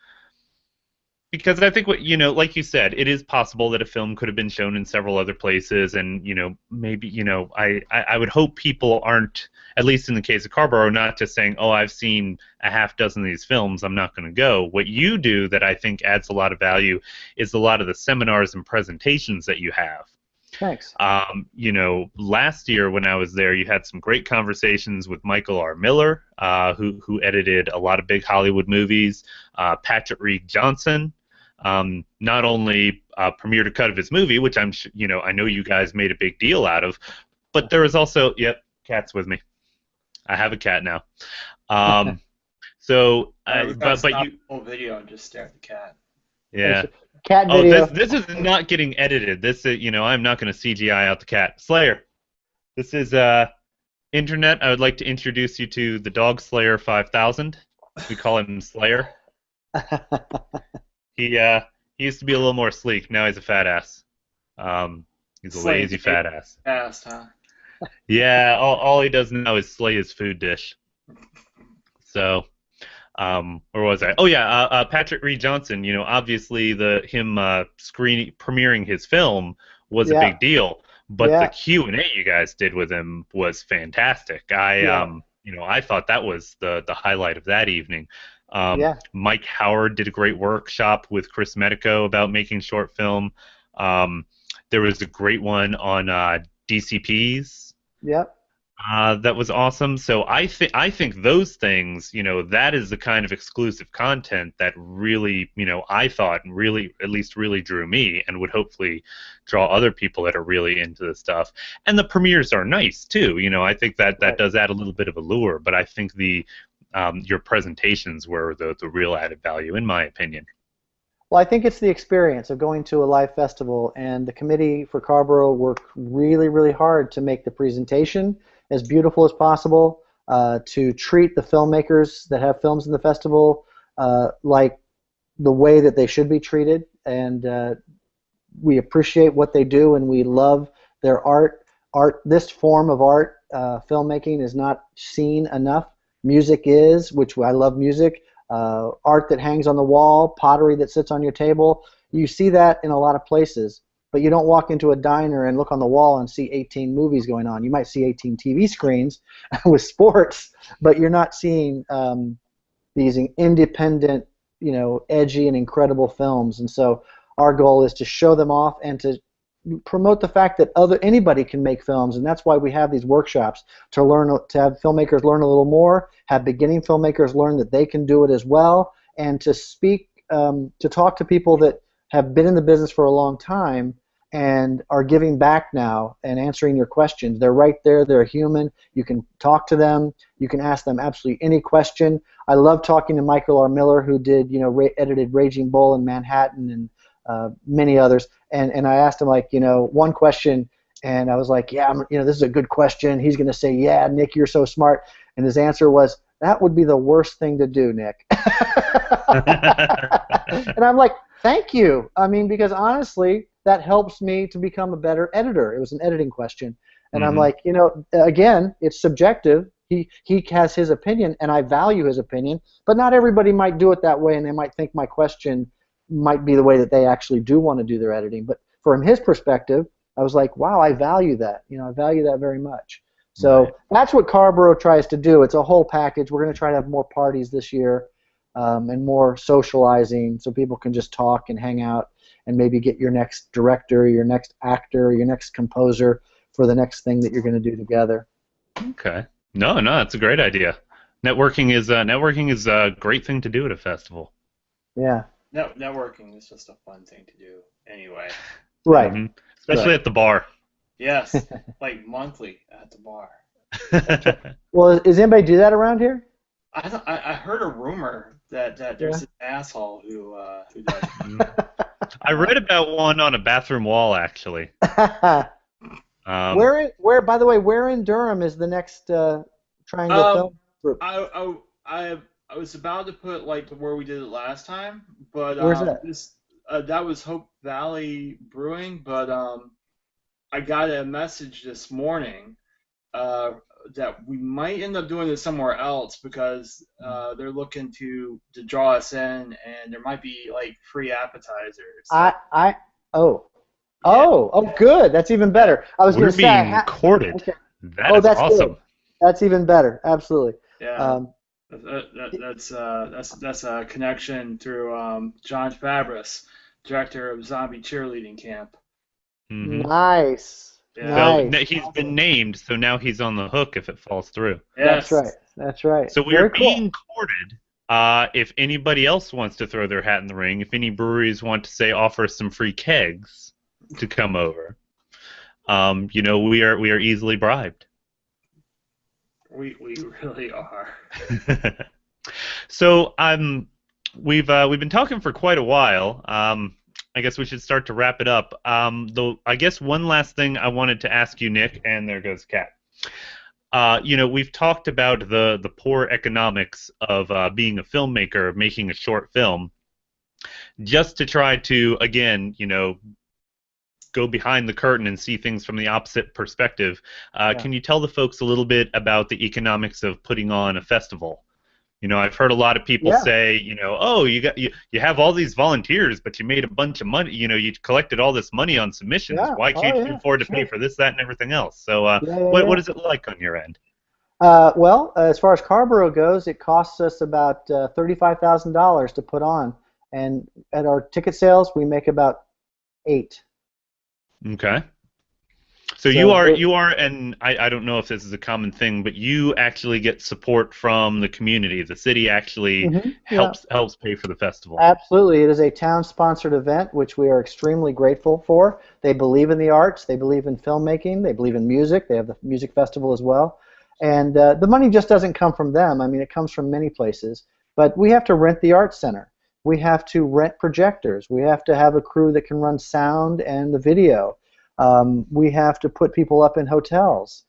because I think like you said, it is possible that a film could have been shown in several other places, and maybe I would hope people aren't, at least in the case of CARRBORO, not just saying, oh, I've seen a half dozen of these films, I'm not going to go. What you do that I think adds a lot of value is a lot of the seminars and presentations that you have. Thanks. Last year when I was there, you had some great conversations with Michael R. Miller, who edited a lot of big Hollywood movies. Patrick Reed Johnson, not only premiered a cut of his movie, which I know you guys made a big deal out of, but there was also, cat's with me. I have a cat now. But you whole video and just stare at the cat. Yeah. Cat video. This is not getting edited. This is, I'm not going to CGI out the cat. Slayer. This is Internet. I would like to introduce you to the Dog Slayer 5000. We call him Slayer. He used to be a little more sleek. Now he's a fat ass. He's a lazy fat ass. Ass, huh? Yeah. All he does now is slay his food dish. So. Where was I? Oh yeah, Patrick Reed Johnson. Obviously premiering his film was a big deal, but the Q&A you guys did with him was fantastic. I thought that was the highlight of that evening. Mike Howard did a great workshop with Chris Medico about making short film. There was a great one on DCPs. Yep. That was awesome. So I think those things, that is the kind of exclusive content that really, I thought really drew me and would hopefully draw other people that are really into the stuff. And the premieres are nice too. I think that does add a little bit of allure. But I think your presentations were the real added value, in my opinion. Well, I think it's the experience of going to a live festival, and the committee for CARRBORO worked really, really hard to make the presentation as beautiful as possible, to treat the filmmakers that have films in the festival like the way that they should be treated, and we appreciate what they do, and we love their art. This form of art, filmmaking, is not seen enough. Music is, which I love music. Art that hangs on the wall, pottery that sits on your table. You see that in a lot of places, but you don't walk into a diner and look on the wall and see 18 movies going on. You might see 18 TV screens with sports, but you're not seeing these independent, edgy and incredible films. And so our goal is to show them off and to promote the fact that anybody can make films, and that's why we have these workshops, to have filmmakers learn a little more, have beginning filmmakers learn that they can do it as well, and to talk to people that have been in the business for a long time and are giving back now and answering your questions. They're right there. They're human. You can talk to them. You can ask them absolutely any question. I love talking to Michael R. Miller, who did edited Raging Bull and Manhattan and many others. And I asked him, one question, and I was like, yeah, this is a good question. He's going to say, yeah, Nick, you're so smart. And his answer was, that would be the worst thing to do, Nick. And I'm like, thank you. I mean, because honestly, that helps me to become a better editor. It was an editing question. And I'm like, again, it's subjective. He has his opinion, and I value his opinion, but not everybody might do it that way, and they might think my question might be the way that they actually do want to do their editing. But from his perspective, I was like, wow, I value that. I value that very much. So that's what CARRBORO tries to do. It's a whole package. We're going to try to have more parties this year, and more socializing, so people can just talk and hang out and maybe get your next director, your next actor, your next composer for the next thing that you're going to do together. Okay. No, that's a great idea. Networking is a great thing to do at a festival. Yeah. No, networking is just a fun thing to do anyway. Right. Mm-hmm. Especially at the bar. Yes, like monthly at the bar. Well, does anybody do that around here? I heard a rumor that there's an asshole who does. I read about one on a bathroom wall, actually. Where? By the way, where in Durham is the next Triangle Film Group? I was about to put where we did it last time, but where's that? That was Hope Valley Brewing, but I got a message this morning that we might end up doing it somewhere else because they're looking to draw us in, and there might be free appetizers. Oh, good. That's even better. I was going to say we're being courted. Okay. That's awesome. Good. That's even better. Absolutely. Yeah. That's a connection through John Fabris, director of Zombie Cheerleading Camp. Mm-hmm. Nice. Yeah. Nice. So he's been named, so now he's on the hook if it falls through. Yes. That's right. So we are being courted. If anybody else wants to throw their hat in the ring, if any breweries want to say offer some free kegs to come over, we are easily bribed. We really are. So we've been talking for quite a while. I guess we should start to wrap it up. Though I guess one last thing I wanted to ask you, Nick, and there goes Kat. We've talked about the poor economics of being a filmmaker, of making a short film. Just to try to, again, go behind the curtain and see things from the opposite perspective. Can you tell the folks a little bit about the economics of putting on a festival? I've heard a lot of people say, oh, you have all these volunteers, but you made a bunch of money. You collected all this money on submissions. Why can't you afford to pay for this, that, and everything else? So, what is it like on your end? Well, as far as CARRBORO goes, it costs us about $35,000 to put on, and at our ticket sales, we make about $8,000. Okay. So you are, and I don't know if this is a common thing, but you actually get support from the community. The city actually helps pay for the festival. Absolutely. It is a town-sponsored event, which we are extremely grateful for. They believe in the arts. They believe in filmmaking. They believe in music. They have the music festival as well. And the money just doesn't come from them. I mean, it comes from many places. But we have to rent the arts center. We have to rent projectors. We have to have a crew that can run sound and the video. We have to put people up in hotels.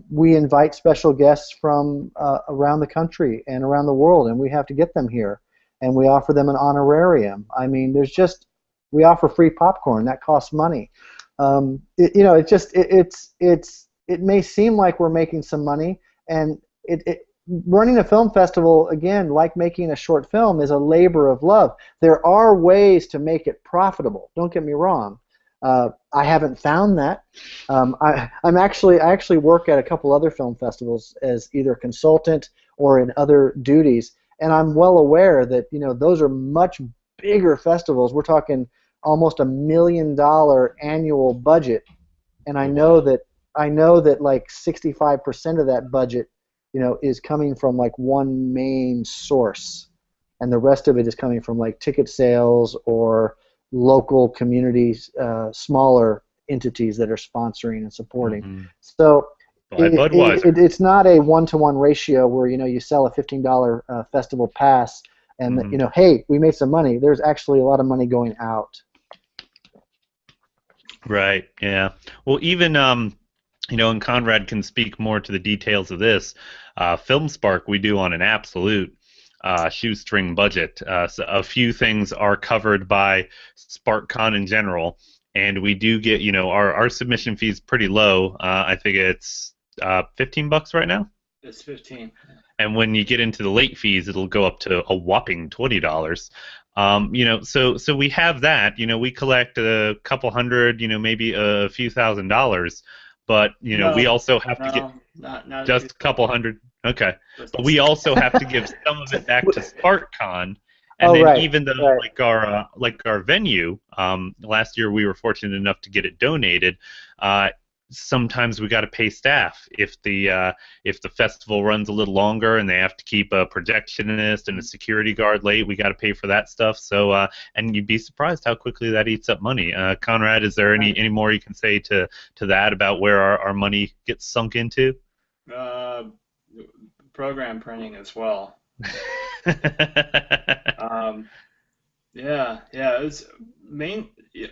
We invite special guests from around the country and around the world, and we have to get them here. And we offer them an honorarium. I mean, we offer free popcorn. That costs money. It may seem like we're making some money, and running a film festival, again, like making a short film, is a labor of love. There are ways to make it profitable. Don't get me wrong. I haven't found that. I actually work at a couple other film festivals as either consultant or in other duties, and I'm well aware that those are much bigger festivals. We're talking almost $1 million annual budget, and I know that like 65% of that budget, is coming from like one main source, and the rest of it is coming from like ticket sales or local communities, smaller entities that are sponsoring and supporting. Mm-hmm. So Budweiser. it's not a one-to-one ratio where you sell a $15 festival pass and Mm-hmm. Hey, we made some money. There's actually a lot of money going out. Right. Yeah. Well, even and Conrad can speak more to the details of this. FilmSpark we do on an absolute shoestring budget. So a few things are covered by SparkCon in general, and we do get our submission fee is pretty low. I think it's $15 right now. It's 15. And when you get into the late fees, it'll go up to a whopping $20. So we have that. We collect a couple hundred, maybe a few $1,000s, but we also have to get not just a couple hundred. Okay, but we also have to give some of it back to SparkCon, and then even though like our venue, last year we were fortunate enough to get it donated. Sometimes we got to pay staff if the festival runs a little longer and they have to keep a projectionist and a security guard late. We got to pay for that stuff. So and you'd be surprised how quickly that eats up money. Conrad, is there any more you can say to that about where our money gets sunk into? Program printing as well. It's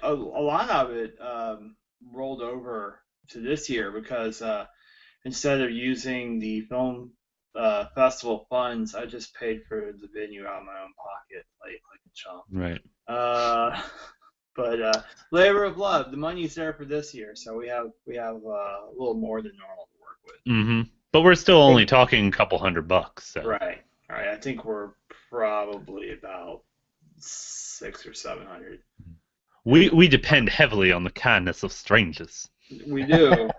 a lot of it rolled over to this year because instead of using the film festival funds, I just paid for the venue out of my own pocket, like a chump. Right. But labor of love, the money's there for this year, so we have a little more than normal to work with. Mm-hmm. But we're still only talking a couple $100. So. Right. All right. I think we're probably about 600 or 700. We depend heavily on the kindness of strangers. We do.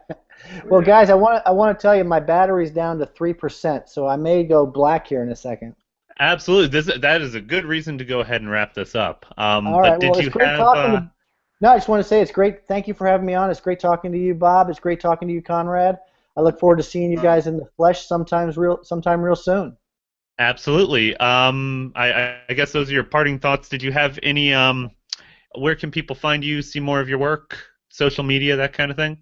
Well, guys, I want to tell you my battery's down to 3%, so I may go black here in a second. Absolutely. That is a good reason to go ahead and wrap this up. All right. But Well, it's great talking to. No, I just want to say it's great. Thank you for having me on. It's great talking to you, Bob. It's great talking to you, Conrad. I look forward to seeing you guys in the flesh sometime real soon. Absolutely. I guess those are your parting thoughts. Did you have any? Where can people find you? See more of your work? Social media, that kind of thing.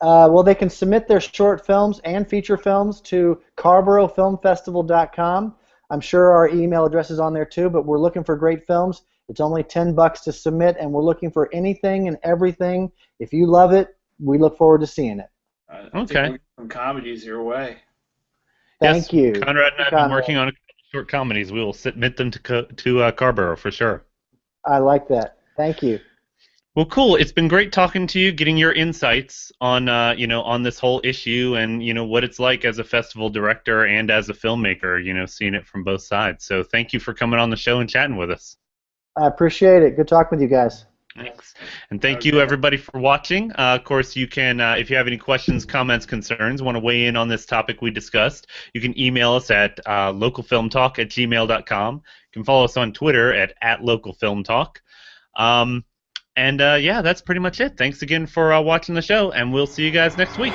Well, they can submit their short films and feature films to CARRBOROFilmFestival.com. I'm sure our email address is on there too. But we're looking for great films. It's only $10 to submit, and we're looking for anything and everything. If you love it, we look forward to seeing it. I think we'll get some comedies your way. Thank you. Conrad and I have been working on a couple short comedies. We will submit them to CARRBORO for sure. I like that. Thank you. Well, cool. It's been great talking to you, getting your insights on on this whole issue and what it's like as a festival director and as a filmmaker. Seeing it from both sides. So thank you for coming on the show and chatting with us. I appreciate it. Good talking with you guys. Thanks. And thank you, everybody, for watching. Of course, you can, if you have any questions, comments, concerns, want to weigh in on this topic we discussed, you can email us at localfilmtalk@gmail.com. You can follow us on Twitter at @localfilmtalk. Yeah, that's pretty much it. Thanks again for watching the show, and we'll see you guys next week.